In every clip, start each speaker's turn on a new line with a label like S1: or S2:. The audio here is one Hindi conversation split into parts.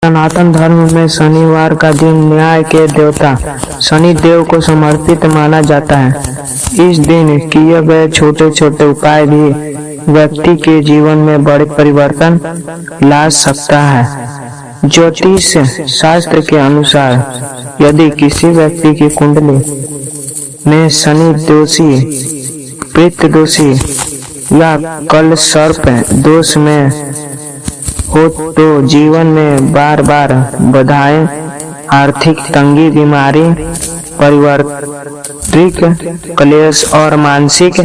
S1: सनातन धर्म में शनिवार का दिन न्याय के देवता शनि देव को समर्पित माना जाता है। इस दिन किए गए छोटे छोटे उपाय भी व्यक्ति के जीवन में बड़े परिवर्तन ला सकता है। ज्योतिष शास्त्र के अनुसार यदि किसी व्यक्ति की कुंडली में शनि दोषी, पित्त दोषी या कल सर्प दोष में हो तो जीवन में बार बार बाधाएं, आर्थिक तंगी, बीमारी, पारिवारिक क्लेश और मानसिक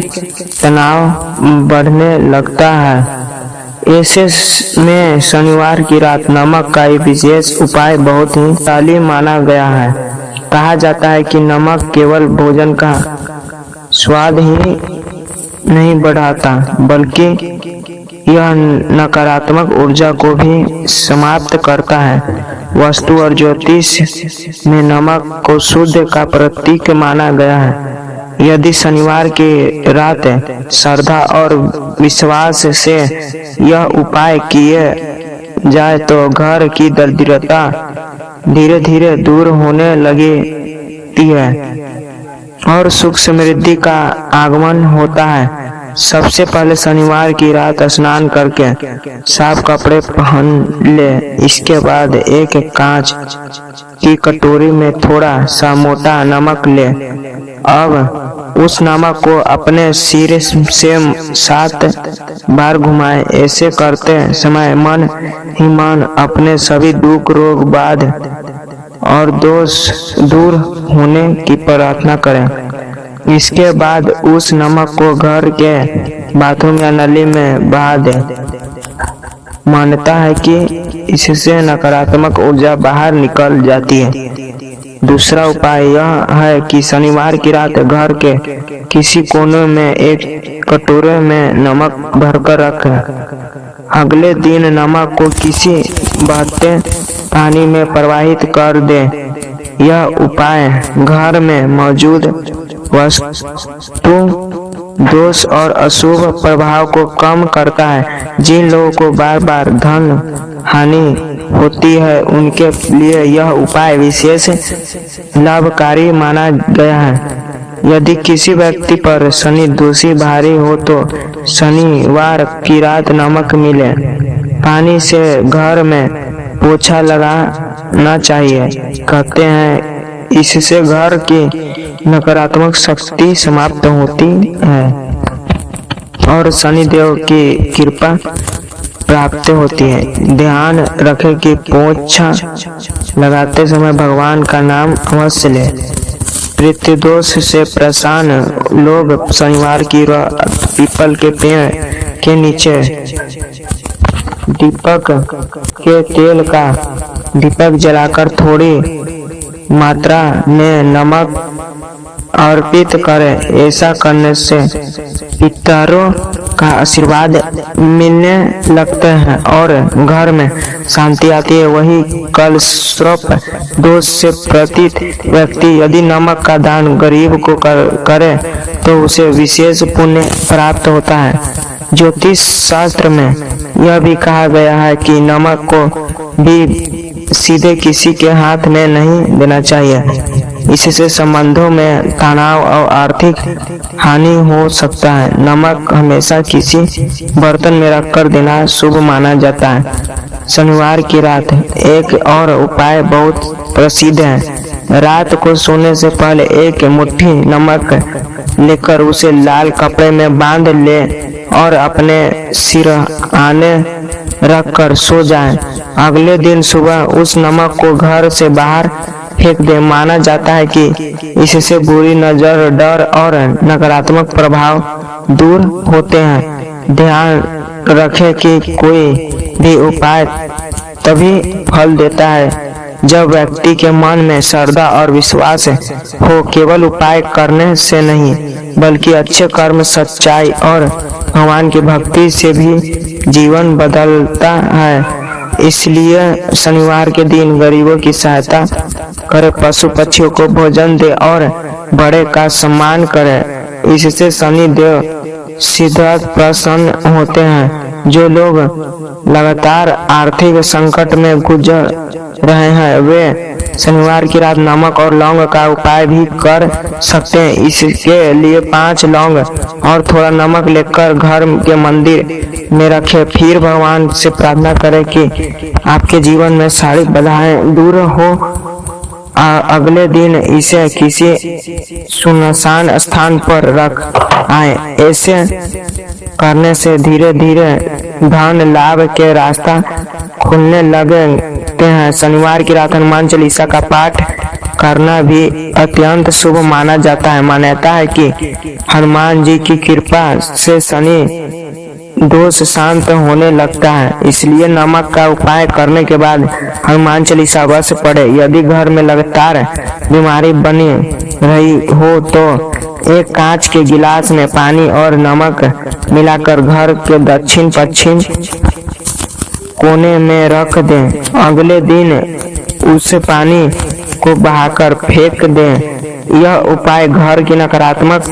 S1: तनाव बढ़ने लगता है। ऐसे में शनिवार की रात नमक का एक विशेष उपाय बहुत ही शक्तिशाली माना गया है। कहा जाता है कि नमक केवल भोजन का स्वाद ही नहीं बढ़ाता बल्कि यह नकारात्मक ऊर्जा को भी समाप्त करता है। वास्तु और ज्योतिष में नमक को शुद्ध का प्रतीक माना गया है। यदि शनिवार की रात श्रद्धा और विश्वास से यह उपाय किए जाए तो घर की दरिद्रता धीरे धीरे दूर होने लगती है और सुख समृद्धि का आगमन होता है। सबसे पहले शनिवार की रात स्नान करके साफ कपड़े पहन ले। इसके बाद एक कांच की कटोरी में थोड़ा सा मोटा नमक ले। अब उस नमक को अपने सिर से 7 बार घुमाए। ऐसे करते समय मन ही मन अपने सभी दुख, रोग, बाध और दोष दूर होने की प्रार्थना करें। इसके बाद उस नमक को घर के बाथरूम या नली में बहा दे। मान्यता है कि इससे नकारात्मक ऊर्जा बाहर निकल जाती है। दूसरा उपाय यह है कि शनिवार की रात घर के किसी कोने में एक कटोरे में नमक भरकर रखें। अगले दिन नमक को किसी बहते पानी में प्रवाहित कर दे। यह उपाय घर में मौजूद वास्तु दोष और अशुभ प्रभाव को कम करता है। जिन लोगों को बार बार धन हानि होती है उनके लिए यह उपाय विशेष लाभकारी माना गया है। यदि किसी व्यक्ति पर शनि दोषी भारी हो तो शनिवार की रात नमक मिले पानी से घर में पोछा लगाना चाहिए। कहते हैं इससे घर की नकारात्मक शक्ति समाप्त होती है और शनिदेव की कृपा प्राप्त होती है। ध्यान रखें कि पोछा लगाते समय भगवान का नाम अवश्य ले। पितृदोष से परेशान लोग शनिवार की रात पीपल के पेड़ के नीचे दीपक के तेल का दीपक जलाकर थोड़ी मात्रा में नमक अर्पित करें। ऐसा करने से पितरों का आशीर्वाद मिलने लगते हैं और घर में शांति आती है। वही कल सर्प दोष से पीड़ित व्यक्ति यदि नमक का दान गरीब को करे तो उसे विशेष पुण्य प्राप्त होता है। ज्योतिष शास्त्र में यह भी कहा गया है कि नमक को भी सीधे किसी के हाथ में नहीं देना चाहिए। इससे संबंधों में तनाव और आर्थिक हानि हो सकता है। नमक हमेशा किसी बर्तन में रखकर देना शुभ माना जाता है। शनिवार की रात एक और उपाय बहुत प्रसिद्ध है। रात को सोने से पहले एक मुट्ठी नमक लेकर उसे लाल कपड़े में बांध ले और अपने सिरहाने रखकर सो जाएं। अगले दिन सुबह उस नमक को घर से बाहर फेंक दे। माना जाता है कि इससे बुरी नजर, डर और नकारात्मक प्रभाव दूर होते हैं। ध्यान रखें कि कोई भी उपाय तभी फल देता है जब व्यक्ति के मन में श्रद्धा और विश्वास हो। केवल उपाय करने से नहीं बल्कि अच्छे कर्म, सच्चाई और भगवान की भक्ति से भी जीवन बदलता है। इसलिए शनिवार के दिन गरीबों की सहायता करे, पशु पक्षियों को भोजन दे और बड़े का सम्मान करे। इससे शनि देव सीधा प्रसन्न होते हैं जो लोग लगातार आर्थिक संकट में गुजर रहे हैं वे शनिवार की रात नमक और लौंग का उपाय भी कर सकते हैं। इसके लिए 5 लौंग और थोड़ा नमक लेकर घर के मंदिर में रखें। फिर भगवान से प्रार्थना करें कि आपके जीवन में सारी बाधाएं दूर हो। अगले दिन इसे किसी सुनसान स्थान पर रख आए। ऐसे करने से धीरे धीरे धन लाभ के रास्ता खुलने लगते हैं। शनिवार की रात हनुमान चालीसा का पाठ करना भी अत्यंत शुभ माना जाता है। मान्यता है कि हनुमान जी की कृपा से शनि दोष शांत होने लगता है, इसलिए नमक का उपाय करने के बाद हनुमान चालीसा अवश्य पढ़े। यदि घर में लगातार बीमारी बनी रही हो तो एक कांच के गिलास में पानी और नमक मिलाकर घर के दक्षिण पश्चिम कोने में रख दें। अगले दिन उस पानी को बहाकर फेंक दें। यह उपाय घर की नकारात्मक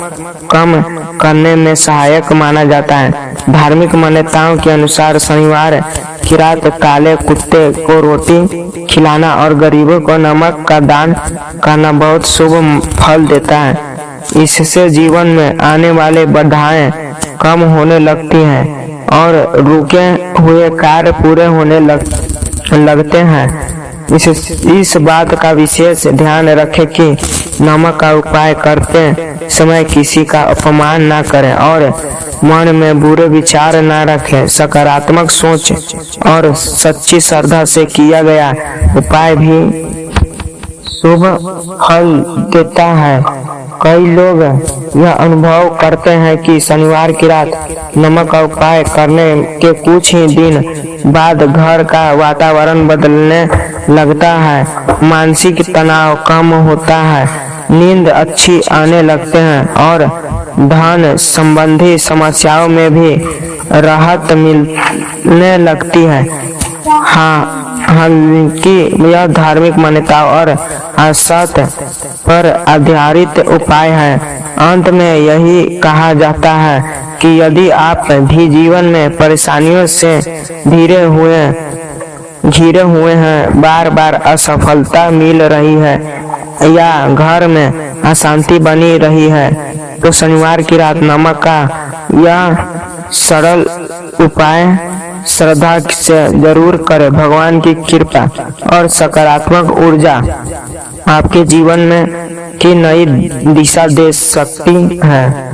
S1: कम करने में सहायक माना जाता है। धार्मिक मान्यताओं के अनुसार शनिवार की रात काले कुत्ते को रोटी खिलाना और गरीबों को नमक का दान करना बहुत शुभ फल देता है। इससे जीवन में आने वाले बाधाएं कम होने लगती हैं और रुके हुए कार्य पूरे होने लगते हैं। इस बात का विशेष ध्यान रखें कि नमक का उपाय करते समय किसी का अपमान न करें और मन में बुरे विचार न रखें। सकारात्मक सोच और सच्ची श्रद्धा से किया गया उपाय भी शुभ फल देता है। कई लोग यह अनुभव करते हैं कि शनिवार की रात नमक का उपाय करने के कुछ ही दिन बाद घर का वातावरण बदलने लगता है, मानसिक तनाव कम होता है, नींद अच्छी आने लगते हैं और धन संबंधी समस्याओं में भी राहत मिलने लगती है। हालांकि यह धार्मिक मान्यता और आस्था पर आधारित उपाय है। अंत में यही कहा जाता है कि यदि आप भी जीवन में परेशानियों से घिरे हुए हैं, बार बार असफलता मिल रही है या घर में अशांति बनी रही है, तो शनिवार की रात नमक का यह सरल उपाय श्रद्धा से जरूर करें। भगवान की कृपा और सकारात्मक ऊर्जा आपके जीवन में की नई दिशा दे सकती है।